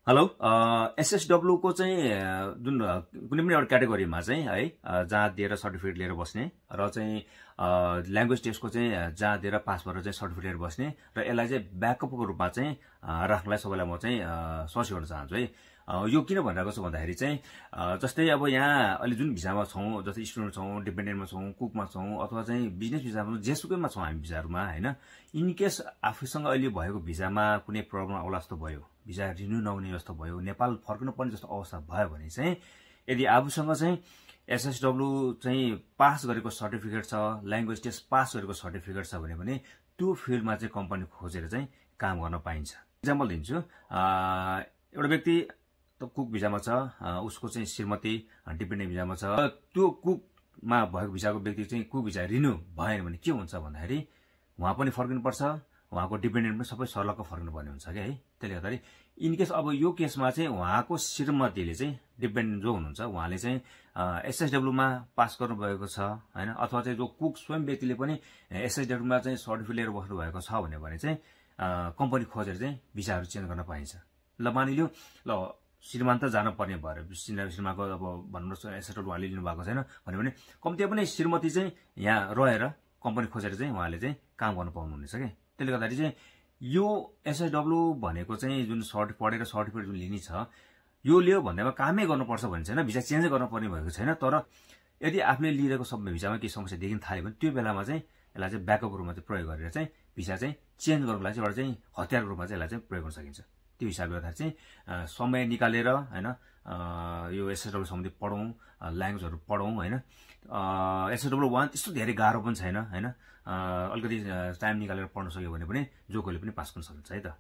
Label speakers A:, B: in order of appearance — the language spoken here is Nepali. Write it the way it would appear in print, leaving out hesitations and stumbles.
A: हेलो एसएसडब्ल्यू को चाहिँ जुन कुनै पनि एउटा क्याटेगोरीमा चाहिँ है जहाँ दिएर सर्टिफिकेट लिएर बस्ने र चाहिँ ल्याङ्ग्वेज टेस्टको चाहिँ जहाँ दिएर पास भएर चाहिँ सर्टिफिकेट लिएर बस्ने र यसलाई चाहिँ ब्याकअपको रूपमा चाहिँ राख्नलाई सबैलाई म चाहिँ सजेस्ट गर्न चाहन्छु है। यो किन भनिरहेको छु भन्दाखेरि चाहिँ जस्तै अब यहाँ अहिले जुन भिजामा छौँ, जस्तै स्टुडेन्ट छौँ, डिपेन्डेन्टमा छौँ, कुकमा छौँ अथवा चाहिँ बिजनेस भिजामा जेसुकैमा छौँ हामी भिजाहरूमा होइन। इनकेस आफूसँग अहिले भएको भिजामा कुनै प्रब्लम आउला जस्तो भयो, भिजा रिन्यू नहुने जस्तो भयो, नेपाल फर्किनुपर्ने जस्तो अवस्था भयो भने चाहिँ यदि आफूसँग चाहिँ एसएसडब्ल्यू चाहिँ पास गरेको सर्टिफिकेट छ, ल्याङ्ग्वेज टेस्ट पास गरेको सर्टिफिकेट छ भने त्यो फिल्डमा चाहिँ कम्पनी खोजेर चाहिँ काम गर्न पाइन्छ। इक्जाम्पल दिन्छु, एउटा व्यक्ति कुक भिजामा छ, उसको चाहिँ श्रीमती डिपेन्डेन्ट भिजामा छ। त्यो कुकमा भएको भिजाको व्यक्ति चाहिँ कुक भिजा रिन्यू भएन भने के हुन्छ भन्दाखेरि उहाँ पनि फर्किनुपर्छ, उहाँको डिपेन्डेन्ट पनि सबै सर्लक्क फर्किनुपर्ने हुन्छ क्या है। त्यसले गर्दाखेरि इनकेस अब यो केसमा चाहिँ उहाँको श्रीमतीले चाहिँ डिपेन्डेन्ट जो हुनुहुन्छ उहाँले चाहिँ एसएसडब्ल्यूमा पास गर्नुभएको छ होइन, अथवा चाहिँ जो कुक स्वयं व्यक्तिले पनि एसएसडब्ल्यूमा चाहिँ सर्टिफिकेट लिएर बस्नु भएको छ भने चाहिँ कम्पनी खोजेर चाहिँ भिजाहरू चेन्ज गर्न पाइन्छ। ल मानिलियो ल श्रीमान त जानु पर्ने भएर श्रीमानको अब भन्नुहोस् एसएसडब्ल्यू उहाँले लिनुभएको छैन भने कम्ती पनि श्रीमती चाहिँ यहाँ रहेर कम्पनी खोजेर चाहिँ उहाँले चाहिँ काम गर्नु पाउनुहुनेछ क्या। त्यसले गर्दाखेरि चाहिँ यो एसएसडब्ल्यू भनेको चाहिँ जुन पढेर सर्टिफिकेट जुन लिने छ यो लियो भन्दैमा कामै गर्नुपर्छ भन्ने छैन, भिजा चेन्जै गर्नुपर्ने भएको छैन। तर यदि आफूले लिइरहेको सब भिजामा केही समस्या देखिन थाल्यो भने त्यो बेलामा चाहिँ यसलाई चाहिँ ब्याकअप रूपमा चाहिँ प्रयोग गरेर चाहिँ भिजा चाहिँ चेन्ज गर्नुको लागि चाहिँ एउटा चाहिँ हतियारको रूपमा चाहिँ यसलाई चाहिँ प्रयोग गर्न सकिन्छ। त्यो हिसाबले गर्दाखेरि चाहिँ समय निकालेर होइन यो एसएसडब्ल्यू सम्बन्धी पढौँ, ल्याङ्ग्वेजहरू पढौँ होइन। एसएसडब्ल्यू 1 त्यस्तो धेरै गाह्रो पनि छैन होइन, अलिकति टाइम निकालेर पढ्न सक्यो भने पनि जो कोहीले पनि पास गर्न सक्छ है त।